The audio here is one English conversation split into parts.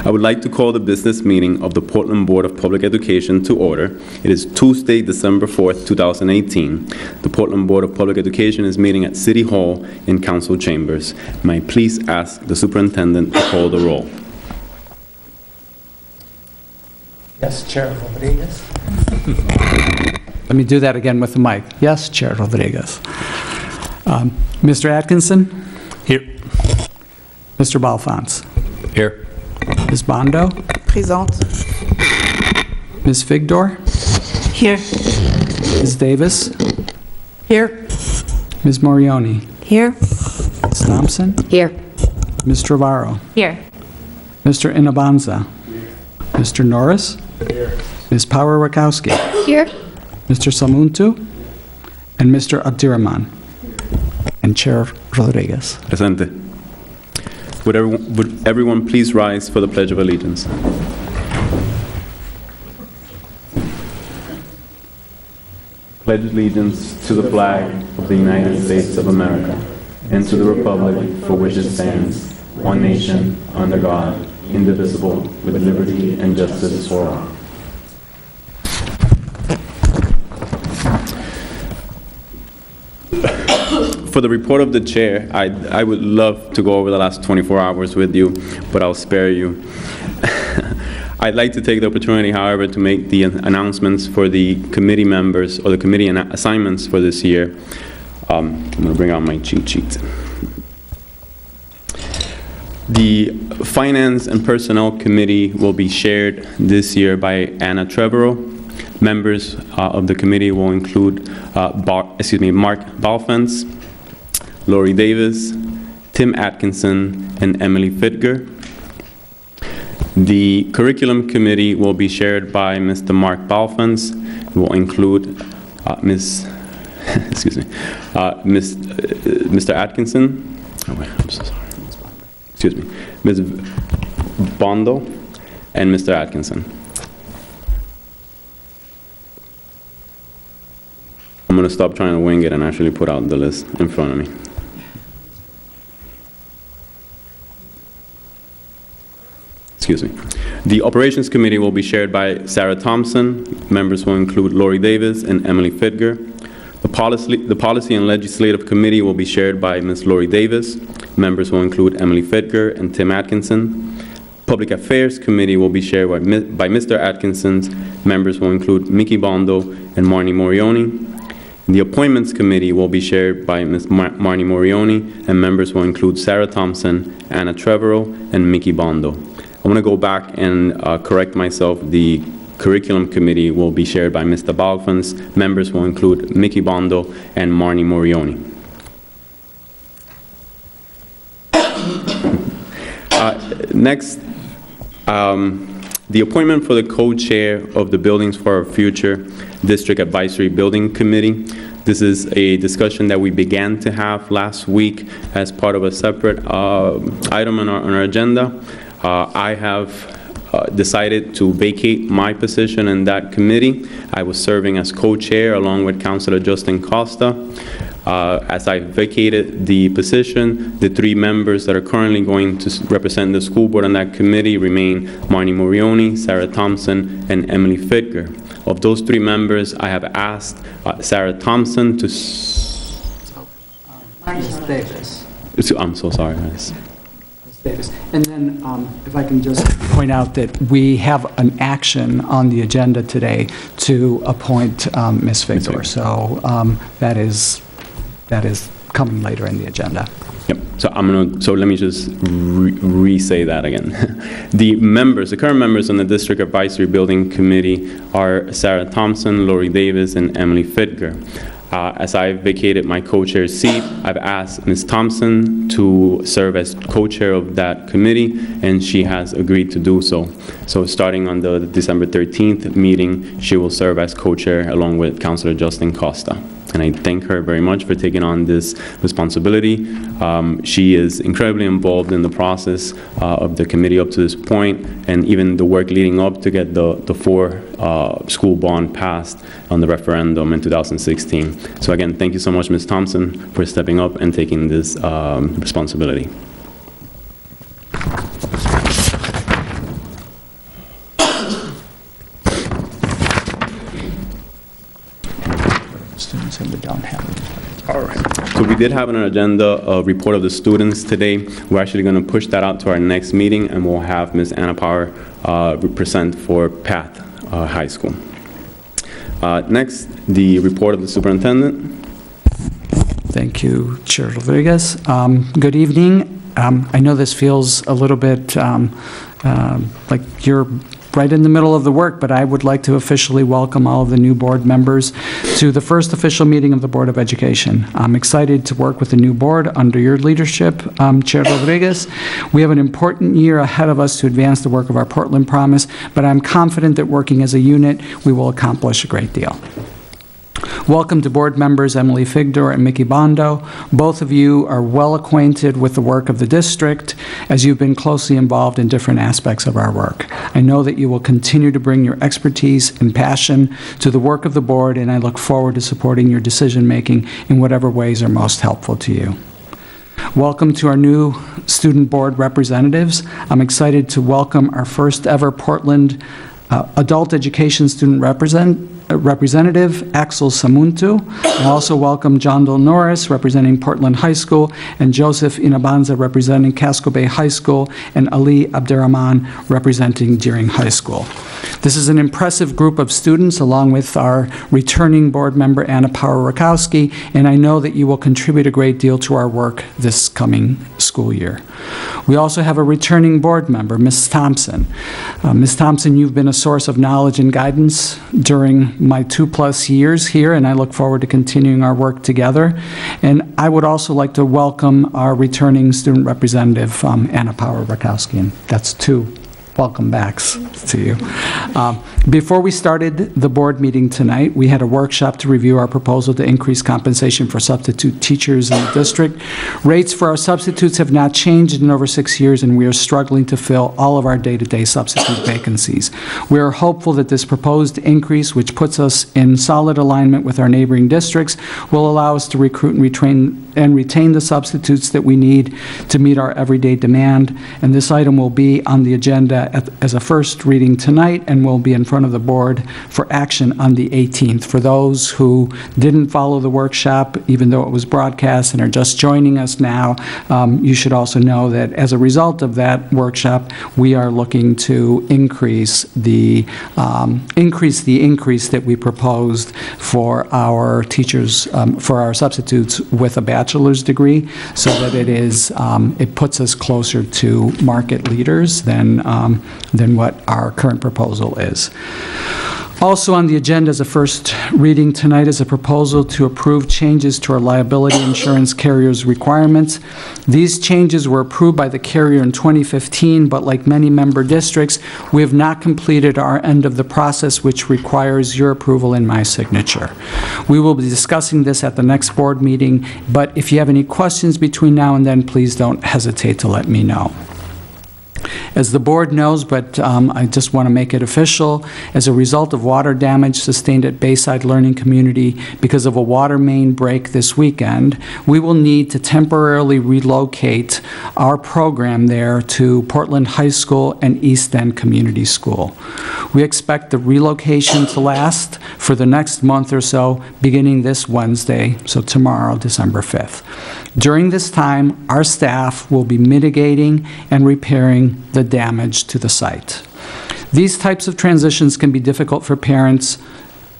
I would like to call the business meeting of the Portland Board of Public Education to order. It is Tuesday, December 4th, 2018. The Portland Board of Public Education is meeting at City Hall in Council Chambers. May I please ask the superintendent to call the roll? Yes, Chair Rodriguez. Let me do that again with the mic. Yes, Chair Rodriguez. Mr. Atkinson? Here. Mr. Balfons? Here. Ms. Bondo? Présente. Ms. Figdor? Here. Ms. Davis? Here. Ms. Morioni? Here. Ms. Thompson? Here. Ms. Trevorrow? Here. Mr. Inabanza? Mr. Norris? Here. Ms. Power-Rakowski? Here. Mr. Samuntu? And Mr. Abdirahman? And Chair Rodriguez. Presente. Would everyone please rise for the Pledge of Allegiance? Pledge allegiance to the flag of the United States of America and to the republic for which it stands, one nation, under God, indivisible, with liberty and justice for all. For the report of the chair, I would love to go over the last 24 hours with you, but I'll spare you. I'd like to take the opportunity, however, to make the announcements for the committee members or the committee assignments for this year. I'm going to bring out my cheat sheet. The Finance and Personnel Committee will be shared this year by Anna Trevorrow. Members of the committee will include Mark Balfons, Lori Davis, Tim Atkinson, and Emily Fitger. The Curriculum Committee will be shared by Mr. Mark Balfons. It will include Mr. Atkinson. Oh wait, I'm so sorry. Excuse me, Ms. Bondo and Mr. Atkinson. I'm going to stop trying to wing it and actually put out the list in front of me. Excuse me. The Operations Committee will be shared by Sarah Thompson. Members will include Lori Davis and Emily Fitger. The Policy and Legislative Committee will be shared by Ms. Lori Davis. Members will include Emily Fitger and Tim Atkinson. Public Affairs Committee will be shared by Mr. Atkinson. Members will include Mickey Bondo and Marnie Morioni. The Appointments Committee will be shared by Ms. Marnie Morioni, and members will include Sarah Thompson, Anna Trevorrow, and Mickey Bondo. I want to go back and correct myself. The Curriculum Committee will be shared by Mr. Balfons. Members will include Mickey Bondo and Marnie Morioni. Next, the appointment for the co-chair of the Buildings for Our Future District Advisory Building Committee. This is a discussion that we began to have last week as part of a separate item on our agenda. I have decided to vacate my position in that committee. I was serving as co-chair along with Councilor Justin Costa. As I vacated the position, the three members that are currently going to represent the school board on that committee remain Marnie Morioni, Sarah Thompson, and Emily Fitger. Of those three members, I have asked Sarah Thompson to... Ms. Davis. I'm so sorry, guys. Ms. Davis. And then if I can just point out that we have an action on the agenda today to appoint Ms. Figdor. So that is coming later in the agenda. Yep. So let me just re-say that again. The current members on the District Advisory Building Committee are Sarah Thompson, Lori Davis, and Emily Fitger. As I vacated my co-chair seat, I've asked Ms. Thompson to serve as co-chair of that committee, and she has agreed to do so. So starting on the December 13th meeting, she will serve as co-chair along with Councilor Justin Costa. And I thank her very much for taking on this responsibility. She is incredibly involved in the process of the committee up to this point, and even the work leading up to get the school bond passed on the referendum in 2016. So again, thank you so much, Ms. Thompson, for stepping up and taking this responsibility. students, and we don't have them. All right. So we did have on our agenda a report of the students today. We're actually going to push that out to our next meeting, and we'll have Ms. Anna Power present for Path High School. Next, the report of the superintendent. Thank you, Chair Rodriguez. Good evening. I know this feels a little bit like you're right in the middle of the work, but I would like to officially welcome all of the new board members to the first official meeting of the Board of Education. I'm excited to work with the new board under your leadership, Chair Rodriguez. We have an important year ahead of us to advance the work of our Portland Promise, but I'm confident that working as a unit, we will accomplish a great deal. Welcome to board members Emily Figdor and Mickey Bondo. Both of you are well acquainted with the work of the district as you've been closely involved in different aspects of our work. I know that you will continue to bring your expertise and passion to the work of the board, and I look forward to supporting your decision-making in whatever ways are most helpful to you. Welcome to our new student board representatives. I'm excited to welcome our first ever Portland Adult Education Student Representative, Axel Samuntu. I also welcome John Del Norris, representing Portland High School, and Joseph Inabanza, representing Casco Bay High School, and Ali Abderrahman, representing Deering High School. This is an impressive group of students, along with our returning board member, Anna Power-Rakowski, and I know that you will contribute a great deal to our work this coming school year. We also have a returning board member, Ms. Thompson. Ms. Thompson, you've been a source of knowledge and guidance during my 2+ years here, and I look forward to continuing our work together. And I would also like to welcome our returning student representative, Anna Power-Rakowski, and that's 2 welcome backs to you. Before we started the board meeting tonight, we had a workshop to review our proposal to increase compensation for substitute teachers in the district. Rates for our substitutes have not changed in over 6 years, and we are struggling to fill all of our day-to-day substitute vacancies. We are hopeful that this proposed increase, which puts us in solid alignment with our neighboring districts, will allow us to recruit and retain the substitutes that we need to meet our everyday demand. And this item will be on the agenda as a first reading tonight and will be in front of the board for action on the 18th. For those who didn't follow the workshop, even though it was broadcast and are just joining us now, you should also know that as a result of that workshop, we are looking to increase the increase that we proposed for our teachers, for our substitutes with a bachelor's degree, so that it puts us closer to market leaders than what our current proposal is. Also on the agenda as a first reading tonight is a proposal to approve changes to our liability insurance carrier's requirements. These changes were approved by the carrier in 2015, but like many member districts, we have not completed our end of the process, which requires your approval and my signature. We will be discussing this at the next board meeting, but if you have any questions between now and then, please don't hesitate to let me know. As the board knows, but I just want to make it official, as a result of water damage sustained at Bayside Learning Community because of a water main break this weekend, we will need to temporarily relocate our program there to Portland High School and East End Community School. We expect the relocation to last for the next month or so, beginning this Wednesday, so tomorrow, December 5th. During this time, our staff will be mitigating and repairing the damage to the site. These types of transitions can be difficult for parents,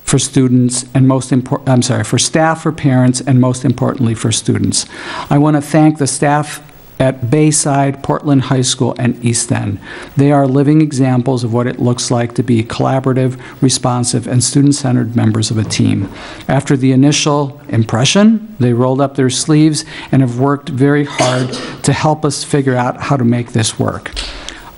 for students, and for staff, for parents, and most importantly for students. I want to thank the staff at Bayside, Portland High School, and East End. They are living examples of what it looks like to be collaborative, responsive, and student-centered members of a team. After the initial impression, they rolled up their sleeves and have worked very hard to help us figure out how to make this work.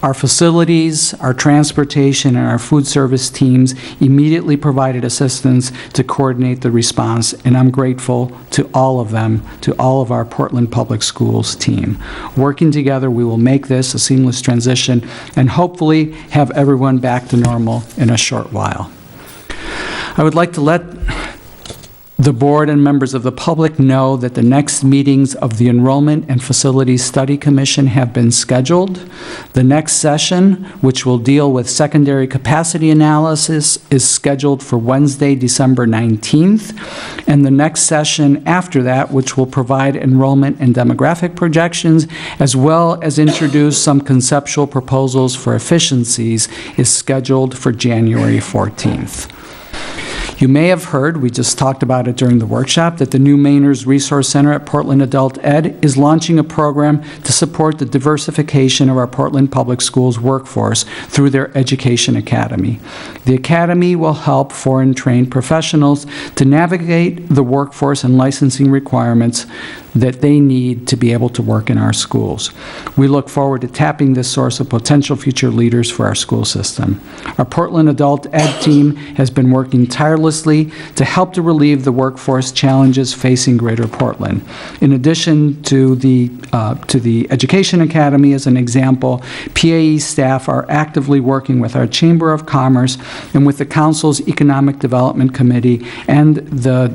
Our facilities, our transportation, and our food service teams immediately provided assistance to coordinate the response, and I'm grateful to all of them, to all of our Portland Public Schools team. Working together, we will make this a seamless transition and hopefully have everyone back to normal in a short while. I would like to let The board and members of the public know that the next meetings of the Enrollment and Facilities Study Commission have been scheduled. The next session, which will deal with secondary capacity analysis, is scheduled for Wednesday, December 19th. And the next session after that, which will provide enrollment and demographic projections, as well as introduce some conceptual proposals for efficiencies, is scheduled for January 14th. You may have heard, we just talked about it during the workshop, that the new Mainers Resource Center at Portland Adult Ed is launching a program to support the diversification of our Portland Public Schools workforce through their Education Academy. The Academy will help foreign-trained professionals to navigate the workforce and licensing requirements that they need to be able to work in our schools. We look forward to tapping this source of potential future leaders for our school system. Our Portland Adult Ed team has been working tirelessly to help to relieve the workforce challenges facing Greater Portland. In addition to the Education Academy, as an example, PAE staff are actively working with our Chamber of Commerce and with the Council's Economic Development Committee and the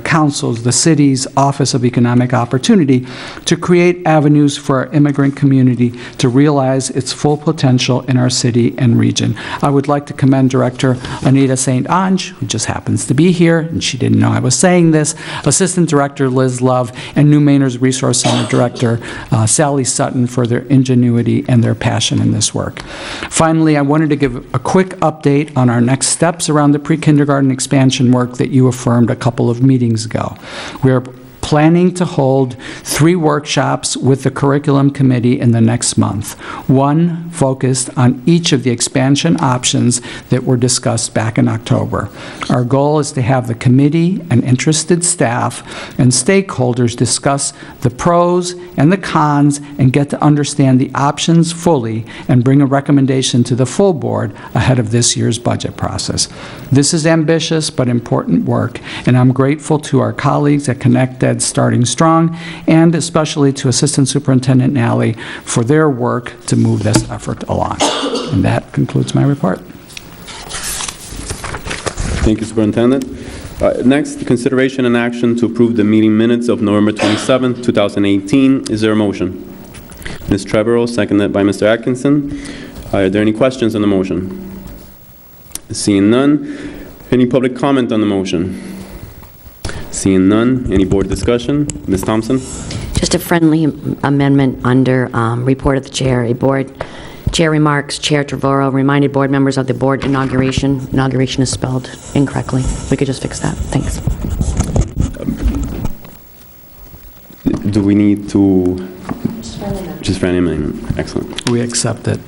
council's, the city's Office of Economic Opportunity, to create avenues for our immigrant community to realize its full potential in our city and region. I would like to commend Director Anita St. Ange, who just happens to be here, and she didn't know I was saying this, Assistant Director Liz Love, and New Mainers Resource Center Director Sally Sutton for their ingenuity and their passion in this work. Finally, I wanted to give a quick update on our next steps around the pre-kindergarten expansion work that you affirmed a couple of meetings ago. We are planning to hold 3 workshops with the Curriculum Committee in the next month. One focused on each of the expansion options that were discussed back in October. Our goal is to have the committee and interested staff and stakeholders discuss the pros and the cons and get to understand the options fully and bring a recommendation to the full board ahead of this year's budget process. This is ambitious but important work, and I'm grateful to our colleagues at ConnectEd Starting Strong, and especially to Assistant Superintendent Nally for their work to move this effort along. And that concludes my report. Thank you, Superintendent. Next, consideration and action to approve the meeting minutes of November 27th, 2018. Is there a motion? Ms. Trevorrow, seconded by Mr. Atkinson. Are there any questions on the motion? Seeing none. Any public comment on the motion? Seeing none. Any board discussion? Ms. Thompson? Just a friendly amendment under report of the chair. Chair remarks, Chair Trevorrow reminded board members of the board inauguration. Inauguration is spelled incorrectly. We could just fix that. Thanks. Do we need to? Just friendly amendment. Excellent. We accept it.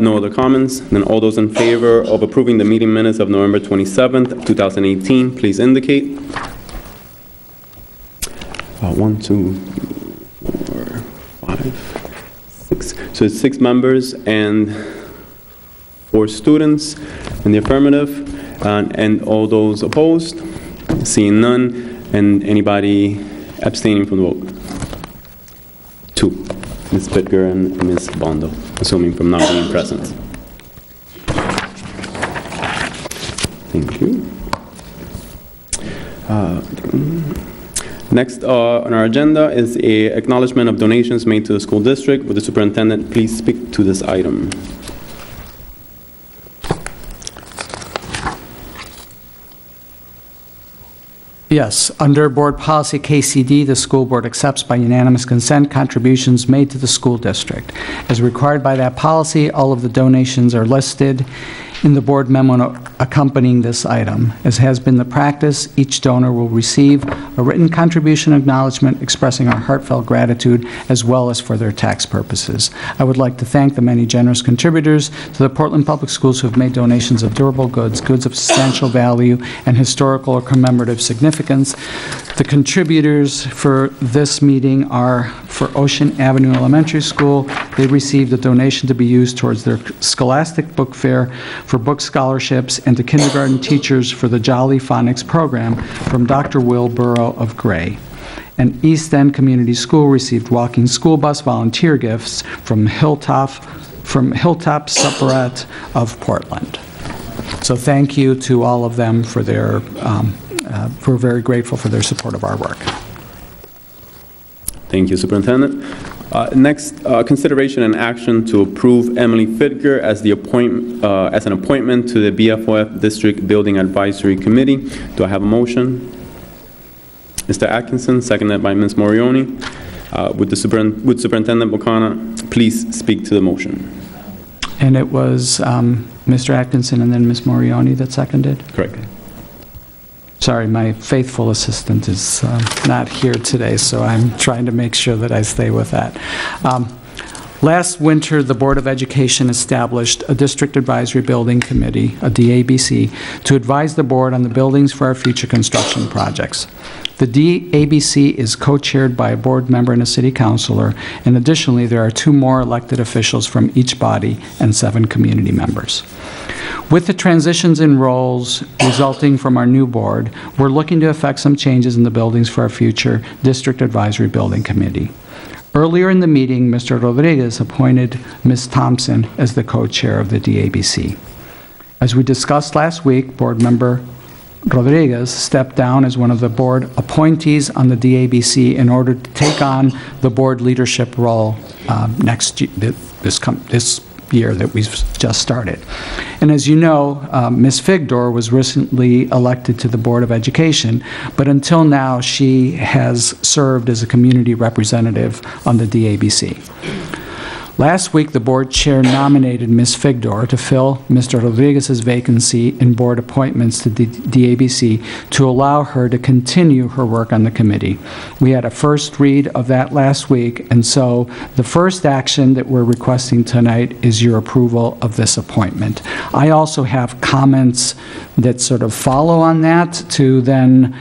No other comments? Then all those in favor of approving the meeting minutes of November 27th, 2018, please indicate. 1, 2, 4, 5, 6. So it's 6 members and 4 students in the affirmative. And all those opposed? Seeing none. And anybody abstaining from the vote? 2. Ms. Pitger and Ms. Bondo, assuming from not being present. Thank you. Next on our agenda is a acknowledgement of donations made to the school district. Would the superintendent please speak to this item? Yes, under Board Policy KCD, the school board accepts by unanimous consent contributions made to the school district. As required by that policy, all of the donations are listed in the board memo accompanying this item. As has been the practice, each donor will receive a written contribution acknowledgement expressing our heartfelt gratitude as well as for their tax purposes. I would like to thank the many generous contributors to the Portland Public Schools who have made donations of durable goods, goods of substantial value, and historical or commemorative significance. The contributors for this meeting are for Ocean Avenue Elementary School. They received a donation to be used towards their Scholastic Book Fair for book scholarships, and to kindergarten teachers for the Jolly Phonics program from Dr. Will Burrow of Gray. And East End Community School received walking school bus volunteer gifts from Hilltop Supperette of Portland. So thank you to all of them for their, we're very grateful for their support of our work. Thank you, Superintendent. Next, consideration and action to approve Emily Fidger as as an appointment to the BFOF District Building Advisory Committee. Do I have a motion? Mr. Atkinson, seconded by Ms. Morioni. Would Superintendent Bocana please speak to the motion? And it was Mr. Atkinson and then Ms. Morioni that seconded? Correct. Sorry, my faithful assistant is not here today, so I'm trying to make sure that I stay with that. Last winter, the Board of Education established a District Advisory Building Committee, a DABC, to advise the board on the buildings for our future construction projects. The DABC is co-chaired by a board member and a city councilor, and additionally, there are 2 more elected officials from each body and 7 community members. With the transitions in roles resulting from our new board, we're looking to effect some changes in the buildings for our future District Advisory Building Committee. Earlier in the meeting, Mr. Rodriguez appointed Ms. Thompson as the co-chair of the DABC. As we discussed last week, Board Member Rodriguez stepped down as one of the board appointees on the DABC in order to take on the board leadership role this year that we've just started. And as you know, Ms. Figdor was recently elected to the Board of Education, but until now she has served as a community representative on the DABC. Last week, the board chair nominated Ms. Figdor to fill Mr. Rodriguez's vacancy in board appointments to the DABC to allow her to continue her work on the committee. We had a first read of that last week, and so the first action that we're requesting tonight is your approval of this appointment. I also have comments that sort of follow on that to then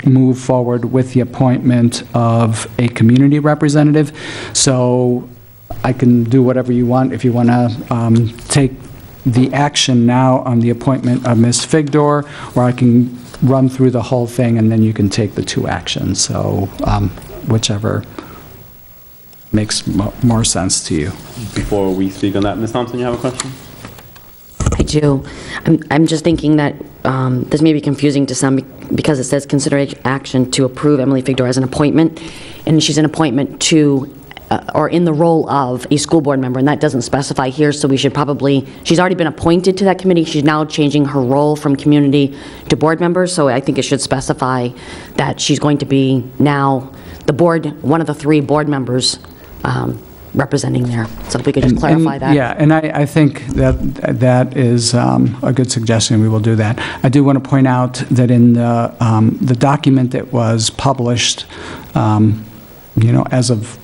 move forward with the appointment of a community representative. So I can do whatever you want. If you want to take the action now on the appointment of Ms. Figdor, or I can run through the whole thing and then you can take the 2 actions. So whichever makes more sense to you. Before we speak on that, Ms. Thompson, you have a question? I do. I'm just thinking that this may be confusing to some because it says consider action to approve Emily Figdor as an appointment, and she's an appointment to or in the role of a school board member, and that doesn't specify here, so we should probably, she's already been appointed to that committee, she's now changing her role from community to board member, so I think it should specify that she's going to be now the board, one of the 3 board members representing there. So if we could just clarify that. Yeah, and I think that is a good suggestion. We will do that. I do want to point out that in the document that was published, as of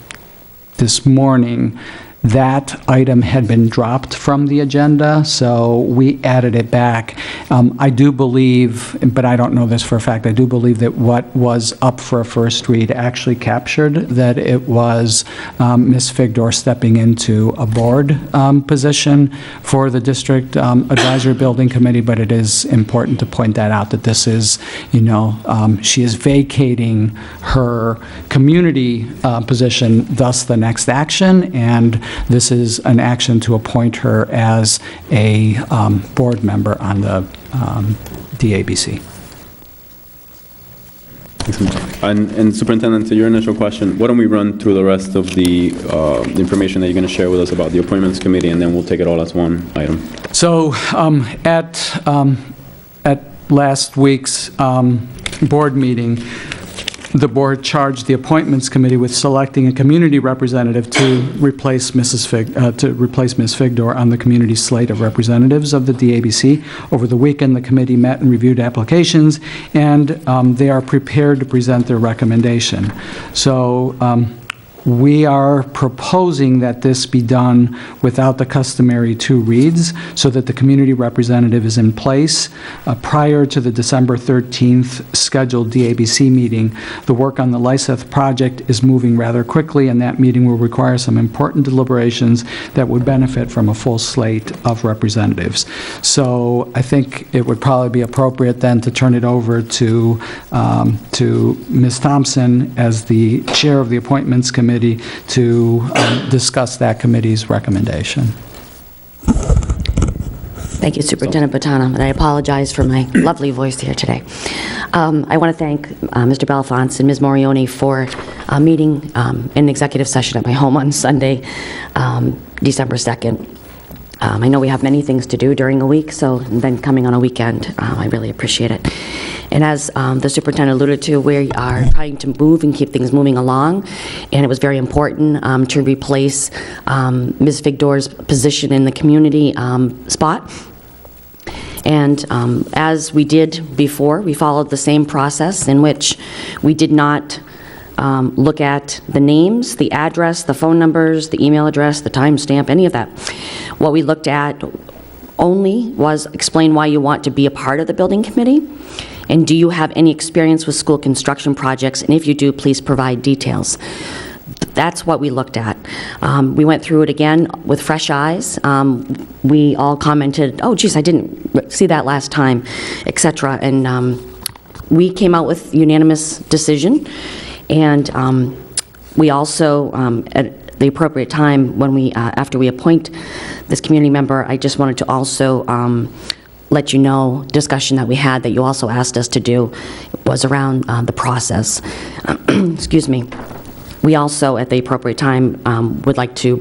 this morning, that item had been dropped from the agenda, so we added it back. I do believe, but I don't know this for a fact, I do believe that what was up for a first read actually captured that it was Ms. Figdor stepping into a board position for the District Advisory Building Committee, but it is important to point that out, that this is, she is vacating her community position, thus the next action, and this is an action to appoint her as a board member on the DABC. And Superintendent, to your initial question, why don't we run through the rest of the information that you're going to share with us about the Appointments Committee, and then we'll take it all as one item. So at last week's board meeting, the board charged the Appointments Committee with selecting a community representative to replace Ms. Figdor on the community slate of representatives of the DABC. Over the weekend, the committee met and reviewed applications, and they are prepared to present their recommendation. So we are proposing that this be done without the customary 2 reads, so that the community representative is in place prior to the December 13th scheduled DABC meeting. The work on the Lyseth project is moving rather quickly, and that meeting will require some important deliberations that would benefit from a full slate of representatives. So I think it would probably be appropriate then to turn it over to Ms. Thompson as the chair of the Appointments Committee to discuss that committee's recommendation. Thank you, Superintendent Botana, and I apologize for my lovely voice here today. I want to thank Mr. Bellefonte and Ms. Morioni for meeting in executive session at my home on Sunday, December 2nd. I know we have many things to do during a week, so then coming on a weekend, I really appreciate it. And as the superintendent alluded to, we are trying to move and keep things moving along, and it was very important to replace Ms. Figdor's position in the community spot. And as we did before, we followed the same process in which we did not look at the names, the address, the phone numbers, the email address, the timestamp, any of that. What we looked at only was explain why you want to be a part of the building committee, and do you have any experience with school construction projects, and if you do, please provide details. That's what we looked at. We went through it again with fresh eyes. We all commented, oh, geez, I didn't see that last time, etc. And we came out with unanimous decision. And we also, at the appropriate time, when we, after we appoint this community member, I just wanted to also let you know, discussion that we had that you also asked us to do was around the process. Excuse me. We also, at the appropriate time, would like to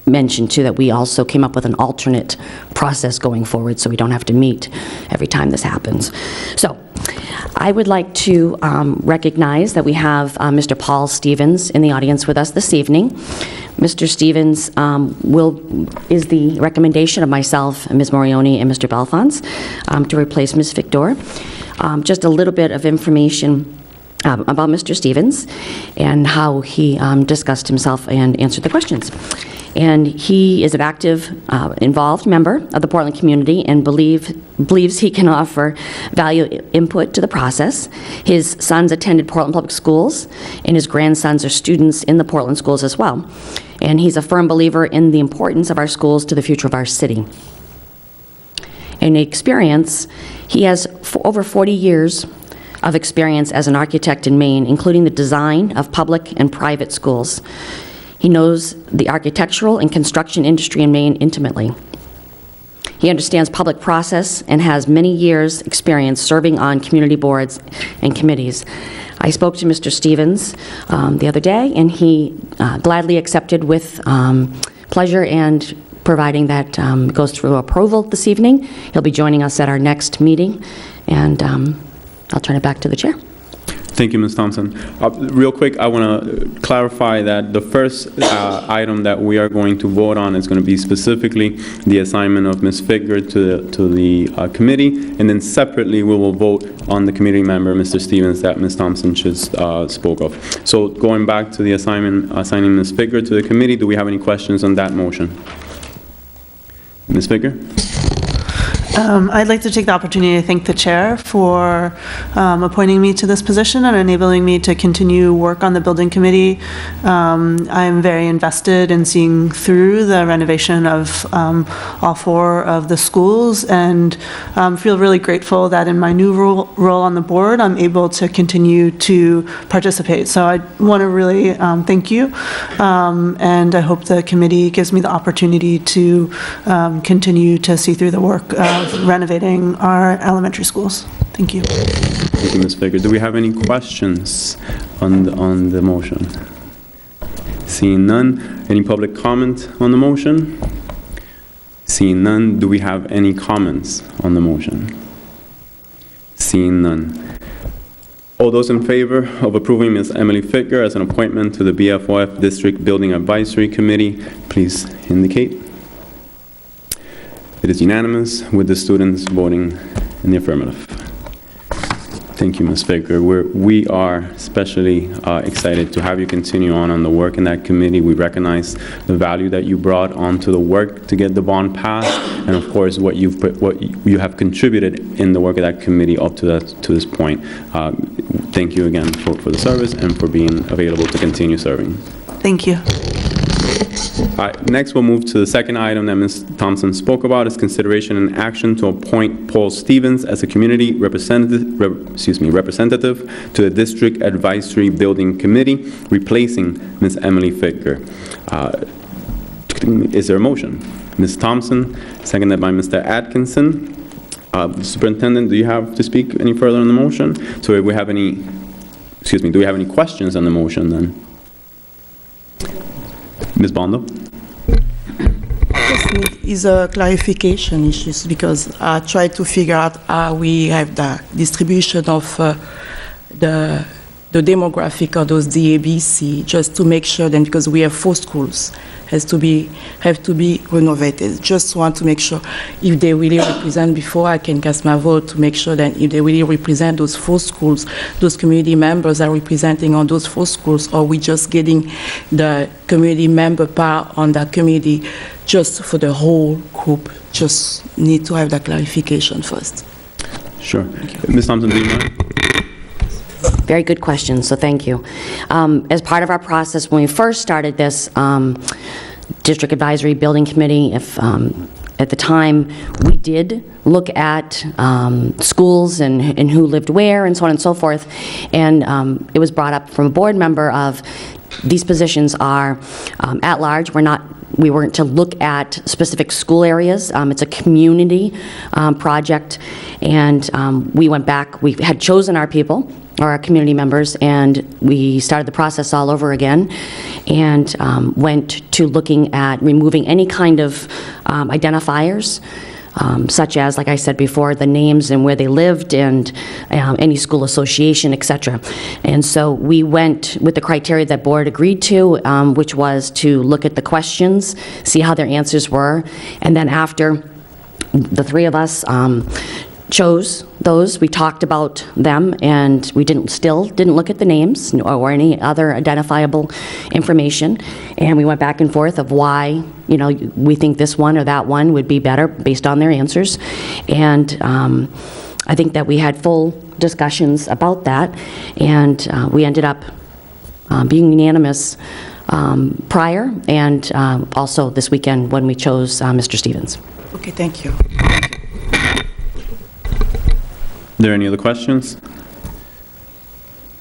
mention, too, that we also came up with an alternate process going forward, so we don't have to meet every time this happens. So, I would like to recognize that we have Mr. Paul Stevens in the audience with us this evening. Mr. Stevens is the recommendation of myself, Ms. Morioni, and Mr. Bellefonte to replace Ms. Figdor. Just a little bit of information about Mr. Stevens and how he discussed himself and answered the questions. And he is an active, involved member of the Portland community and believes he can offer value input to the process. His sons attended Portland Public Schools, and his grandsons are students in the Portland schools as well. And he's a firm believer in the importance of our schools to the future of our city. In experience, he has over 40 years of experience as an architect in Maine, including the design of public and private schools. He knows the architectural and construction industry in Maine intimately. He understands public process and has many years' experience serving on community boards and committees. I spoke to Mr. Stevens the other day, and he gladly accepted with pleasure, and providing that goes through approval this evening. He'll be joining us at our next meeting, and I'll turn it back to the chair. Thank you, Ms. Thompson. Real quick, I want to clarify that the first item that we are going to vote on is going to be specifically the assignment of Ms. Figdor to the committee, and then separately we will vote on the committee member, Mr. Stevens, that Ms. Thompson just spoke of. So going back to the assigning Ms. Figdor to the committee, do we have any questions on that motion? Ms. Figdor? I'd like to take the opportunity to thank the chair for appointing me to this position and enabling me to continue work on the building committee. I'm very invested in seeing through the renovation of all 4 of the schools, and feel really grateful that in my new role on the board, I'm able to continue to participate. So I want to really thank you, and I hope the committee gives me the opportunity to continue to see through the work of renovating our elementary schools. Thank you. Thank you, Ms. Figdor. Do we have any questions on the motion? Seeing none. Any public comment on the motion? Seeing none. Do we have any comments on the motion? Seeing none. All those in favor of approving Ms. Emily Figdor as an appointment to the BFOF District Building Advisory Committee, please indicate. It is unanimous, with the students voting in the affirmative. Thank you, Ms. Figdor. We are especially excited to have you continue on the work in that committee. We recognize the value that you brought onto the work to get the bond passed, and of course what you have contributed in the work of that committee up to this point. Thank you again for the service and for being available to continue serving. Thank you. Next, we'll move to the second item that Ms. Thompson spoke about, is consideration and action to appoint Paul Stevens as a community representative to the District Advisory Building Committee, replacing Ms. Emily Figdor. Is there a motion? Ms. Thompson, seconded by Mr. Atkinson. Superintendent, do you have to speak any further on the motion? So if we have any, excuse me, do we have any questions on the motion then? Ms. Bondo? Is a clarification issues because I try to figure out how we have the distribution of the demographic of those DABC just to make sure then because we have 4 schools have to be renovated. Just want to make sure if they really represent before I can cast my vote to make sure that if they really represent those 4 schools, those community members are representing on those 4 schools, or we just getting the community member part on that committee just for the whole group. Just need to have that clarification first. Sure. Ms. Thompson, do you mind? Very good question, so thank you. As part of our process, when we first started this District Advisory Building Committee, at the time, we did look at schools and who lived where and so on and so forth, and it was brought up from a board member of these positions are at large. We weren't to look at specific school areas. It's a community project, and we went back. We had chosen our people, or our community members, and we started the process all over again, and went to looking at removing any kind of identifiers, such as, like I said before, the names and where they lived, and any school association, et cetera. And so we went with the criteria that board agreed to, which was to look at the questions, see how their answers were, and then after the 3 of us chose those, we talked about them, and we still didn't look at the names or any other identifiable information, and we went back and forth of why, we think this one or that one would be better based on their answers, and I think that we had full discussions about that, and we ended up being unanimous prior, and also this weekend when we chose Mr. Stevens. Okay, thank you. Are there any other questions?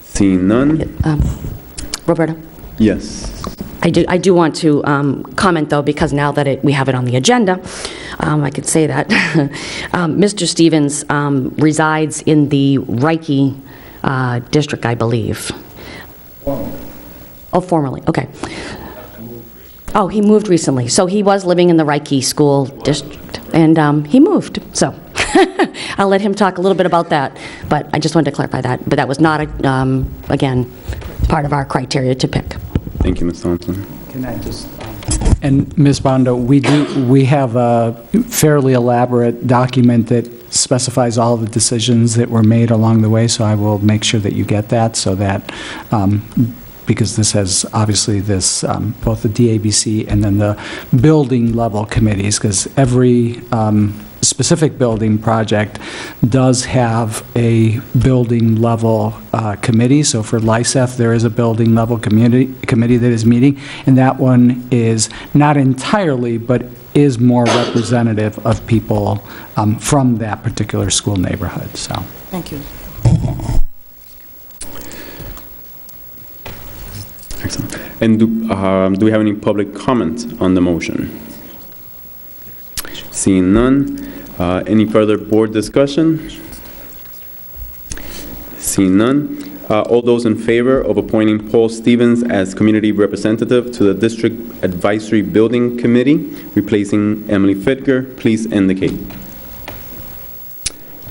Seeing none? Roberta? Yes. I do want to comment, though, because now that we have it on the agenda, I could say that. Mr. Stevens resides in the Reiki district, I believe. Formerly. Oh, formerly, okay. Oh, he moved recently. So he was living in the Reiki school district, and he moved, so. I'll let him talk a little bit about that, but I just wanted to clarify that. But that was not, again, part of our criteria to pick. Thank you, Ms. Thompson. Can I just, and Ms. Bondo, we have a fairly elaborate document that specifies all the decisions that were made along the way, so I will make sure that you get that, so that, because this has, obviously, this, both the DABC and then the building level committees, because every specific building project does have a building level committee. So for LICEF, there is a building level committee that is meeting, and that one is not entirely, but is more representative of people from that particular school neighborhood. So Thank you. Excellent. And do we have any public comment on the motion? Seeing none. Any further board discussion? Seeing none. All those in favor of appointing Paul Stevens as community representative to the District Advisory Building Committee, replacing Emily Fitger, please indicate.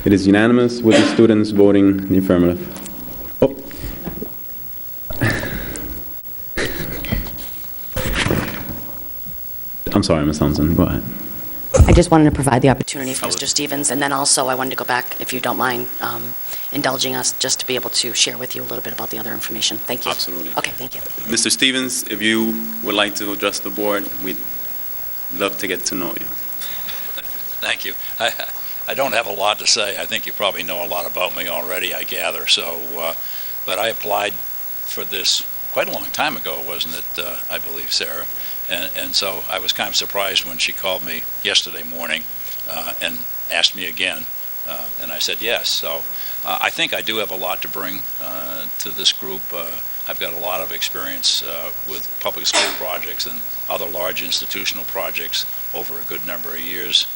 It is unanimous with the students voting in the affirmative. Oh. I'm sorry, Ms. Thompson, go ahead. I just wanted to provide the opportunity for Mr. Stevens, and then also I wanted to go back, if you don't mind, indulging us, just to be able to share with you a little bit about the other information. Thank you. Absolutely. Okay, thank you. Mr. Stevens, if you would like to address the board, we'd love to get to know you. Thank you. I don't have a lot to say. I think you probably know a lot about me already, I gather. So, but I applied for this quite a long time ago, wasn't it, I believe, Sarah? And so I was kind of surprised when she called me yesterday morning and asked me again And I said yes. So I think I do have a lot to bring to this group. I've got a lot of experience with public school projects and other large institutional projects over a good number of years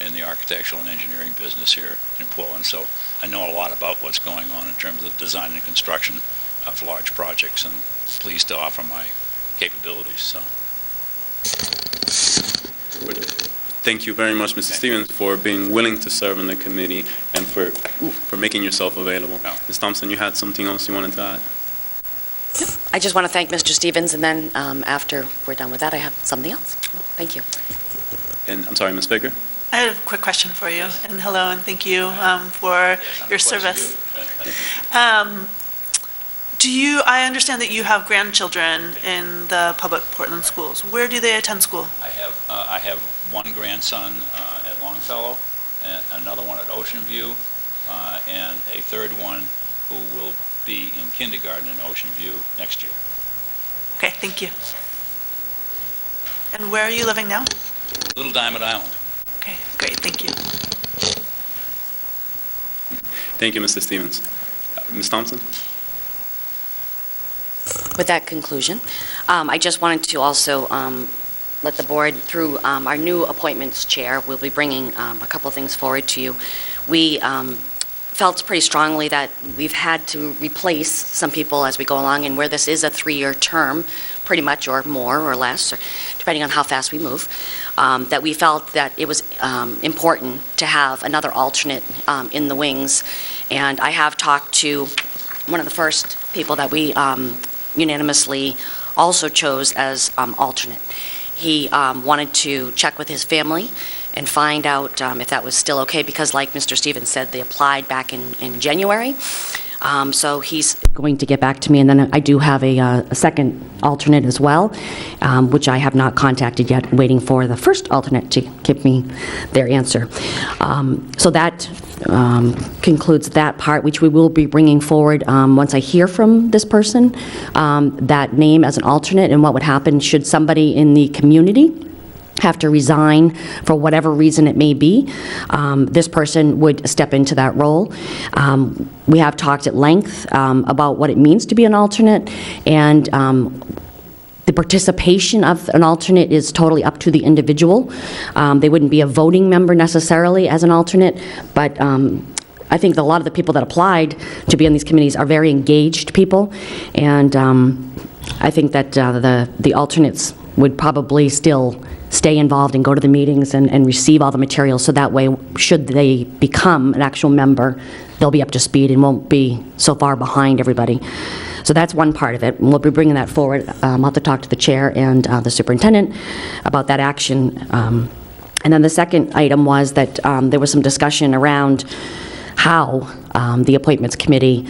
in the architectural and engineering business here in Portland. So I know a lot about what's going on in terms of design and construction of large projects, and pleased to offer my capabilities. So. Thank you very much, Mr. Stevens, for being willing to serve on the committee and for making yourself available. Oh. Ms. Thompson, you had something else you wanted to add? I just want to thank Mr. Stevens, and then after we're done with that, I have something else. Thank you. And I'm sorry, Ms. Baker? I had a quick question for you, and hello, and thank you for your service. I understand that you have grandchildren in the public Portland schools. Where do they attend school? I have one grandson at Longfellow, and another one at Ocean View, and a third one who will be in kindergarten in Ocean View next year. Okay, thank you. And where are you living now? Little Diamond Island. Okay, great, thank you. Thank you, Mr. Stevens. Ms. Thompson? With that conclusion, I just wanted to also let the board, through our new appointments chair, we'll be bringing a couple things forward to you. We felt pretty strongly that we've had to replace some people as we go along, and where this is a 3-year term, pretty much, or more or less, or depending on how fast we move, that we felt that it was important to have another alternate in the wings. And I have talked to one of the first people that we unanimously also chose as alternate. He wanted to check with his family and find out if that was still okay, because like Mr. Stevens said, they applied back in January. So he's going to get back to me, and then I do have a second alternate as well, which I have not contacted yet, waiting for the first alternate to give me their answer. So that concludes that part, which we will be bringing forward once I hear from this person, that name as an alternate, and what would happen should somebody in the community have to resign for whatever reason it may be. This person would step into that role. We have talked at length about what it means to be an alternate, and the participation of an alternate is totally up to the individual. They wouldn't be a voting member necessarily as an alternate, but I think a lot of the people that applied to be on these committees are very engaged people, and I think that the alternates would probably still stay involved and go to the meetings and receive all the materials, so that way, should they become an actual member, they'll be up to speed and won't be so far behind everybody. So that's one part of it, and we'll be bringing that forward. I'll have to talk to the chair and the superintendent about that action. And then the second item was that there was some discussion around how the appointments committee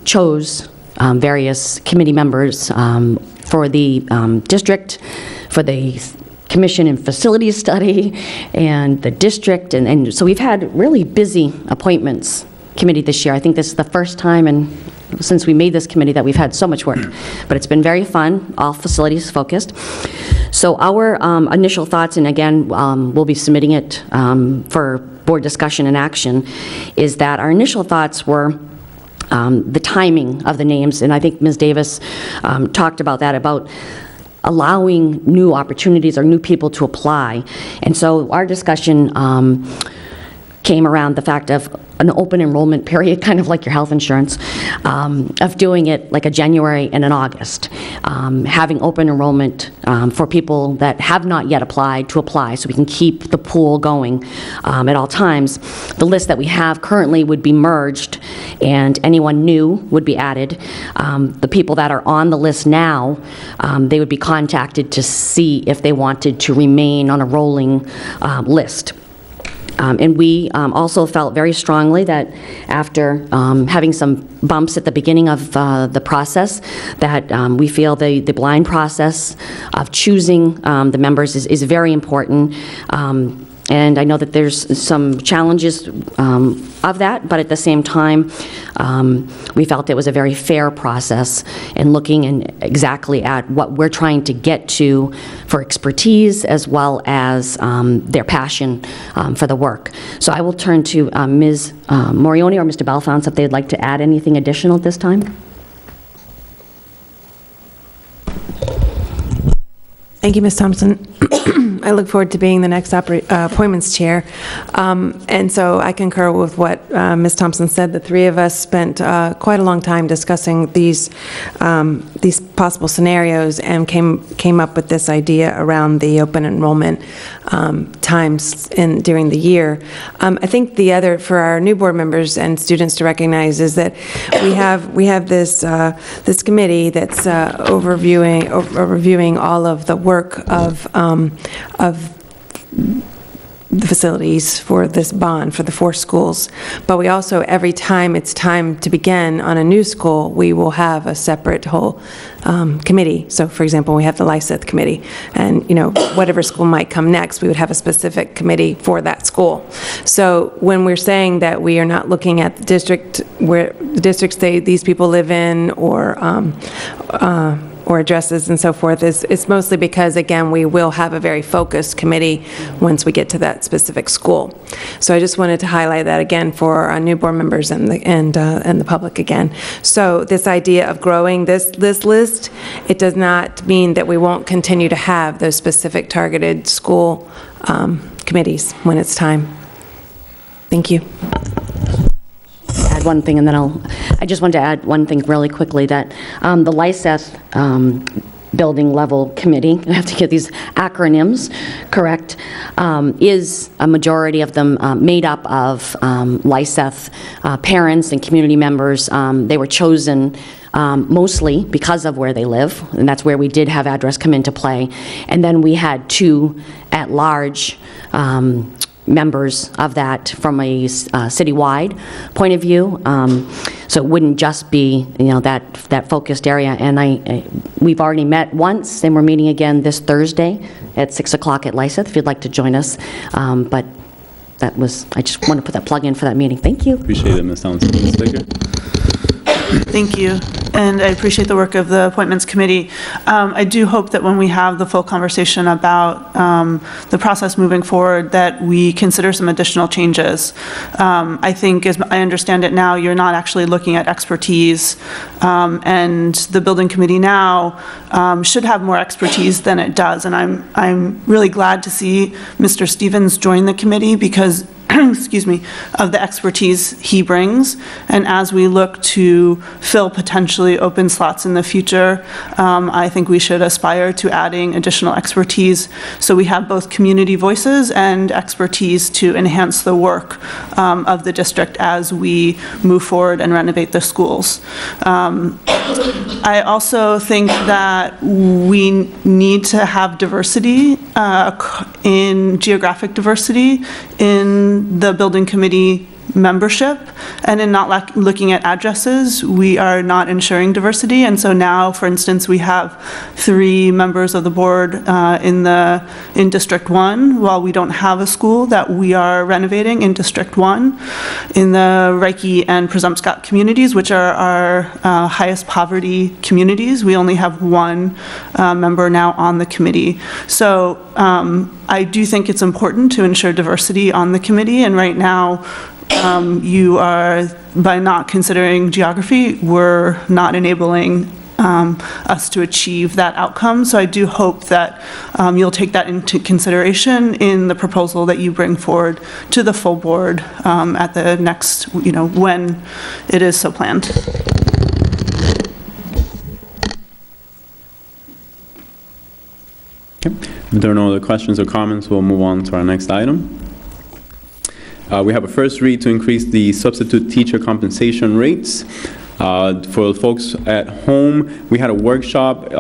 chose various committee members for the district, for the Commission and Facilities Study, and the district, and so we've had really busy appointments committee this year. I think this is the first time since we made this committee that we've had so much work, but it's been very fun, all facilities focused. So our initial thoughts, and again, we'll be submitting it for board discussion and action, is that our initial thoughts were the timing of the names, and I think Ms. Davis talked about that, about allowing new opportunities or new people to apply. And so our discussion came around the fact of an open enrollment period, kind of like your health insurance, of doing it like a January and an August, having open enrollment for people that have not yet applied to apply, so we can keep the pool going at all times. The list that we have currently would be merged, and anyone new would be added. The people that are on the list now, they would be contacted to see if they wanted to remain on a rolling list. And we also felt very strongly that after having some bumps at the beginning of the process, that we feel the blind process of choosing the members is very important. And I know that there's some challenges of that, but at the same time, we felt it was a very fair process in looking exactly at what we're trying to get to for expertise as well as their passion for the work. So I will turn to Ms. Morioni or Mr. Belfance if they'd like to add anything additional at this time. Thank you, Ms. Thompson. I look forward to being the next appointments chair. And so I concur with what Ms. Thompson said. The three of us spent quite a long time discussing these possible scenarios and came up with this idea around the open enrollment times during the year. I think the other, for our new board members and students to recognize, is that we have this committee that's reviewing all of the work of the facilities for this bond for the 4 schools. But we also, every time it's time to begin on a new school, we will have a separate whole committee. So, for example, we have the Lyseth committee, and whatever school might come next, we would have a specific committee for that school. So when we're saying that we are not looking at the district where the districts these people live in, or addresses and so forth, it's mostly because, again, we will have a very focused committee once we get to that specific school. So I just wanted to highlight that again for our new board members and the public again. So this idea of growing this list, it does not mean that we won't continue to have those specific targeted school committees when it's time. Thank you. Add one thing, and then I just wanted to add one thing really quickly, that the Lyseth building level committee, I have to get these acronyms correct, is a majority of them made up of Lyseth parents and community members. They were chosen mostly because of where they live, and that's where we did have address come into play. And then we had 2 at-large members of that from a citywide point of view, so it wouldn't just be that focused area. And we've already met once, and we're meeting again this Thursday at 6 o'clock at Lyseth if you'd like to join us. But I just want to put that plug in for that meeting. Thank you. Appreciate it, Ms. Townsend. Ms. Baker? Thank you, and I appreciate the work of the Appointments Committee. I do hope that when we have the full conversation about the process moving forward, that we consider some additional changes. I think, as I understand it now, you're not actually looking at expertise, and the Building Committee now should have more expertise than it does, and I'm really glad to see Mr. Stevens join the committee because excuse me, of the expertise he brings. And as we look to fill potentially open slots in the future, I think we should aspire to adding additional expertise so we have both community voices and expertise to enhance the work of the district as we move forward and renovate the schools. I also think that we need to have diversity in geographic diversity in the Building Committee membership, and in not looking at addresses, we are not ensuring diversity. And so now, for instance, we have 3 members of the board in District 1, while we don't have a school that we are renovating in District 1. In the Reiki and Presumpscot communities, which are our highest poverty communities, we only have 1 member now on the committee. So I do think it's important to ensure diversity on the committee, and right now, you are, by not considering geography, we're not enabling us to achieve that outcome. So I do hope that you'll take that into consideration in the proposal that you bring forward to the full board at the next, when it is so planned. Okay. If there are no other questions or comments, we'll move on to our next item. We have a first read to increase the substitute teacher compensation rates. For folks at home, we had a workshop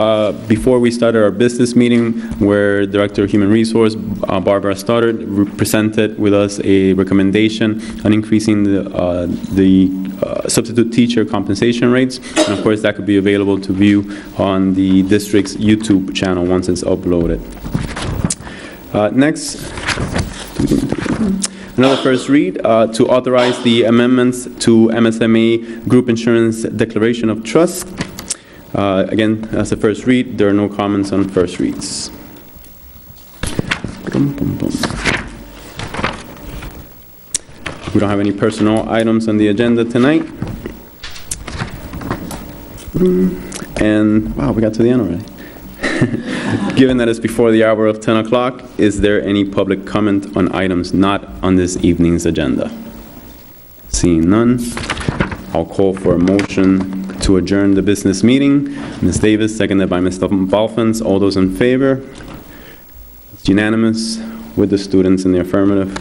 before we started our business meeting where Director of Human Resource, Barbara Stoddard, presented with us a recommendation on increasing the substitute teacher compensation rates. And of course, that could be available to view on the district's YouTube channel once it's uploaded. Next, Another first read, to authorize the amendments to MSMA Group Insurance Declaration of Trust. Again, as a first read, there are no comments on first reads. We don't have any personnel items on the agenda tonight. And, wow, we got to the end already. Given that it's before the hour of 10 o'clock, is there any public comment on items not on this evening's agenda? Seeing none, I'll call for a motion to adjourn the business meeting. Ms. Davis, seconded by Mr. Balfans. All those in favor? It's unanimous with the students in the affirmative.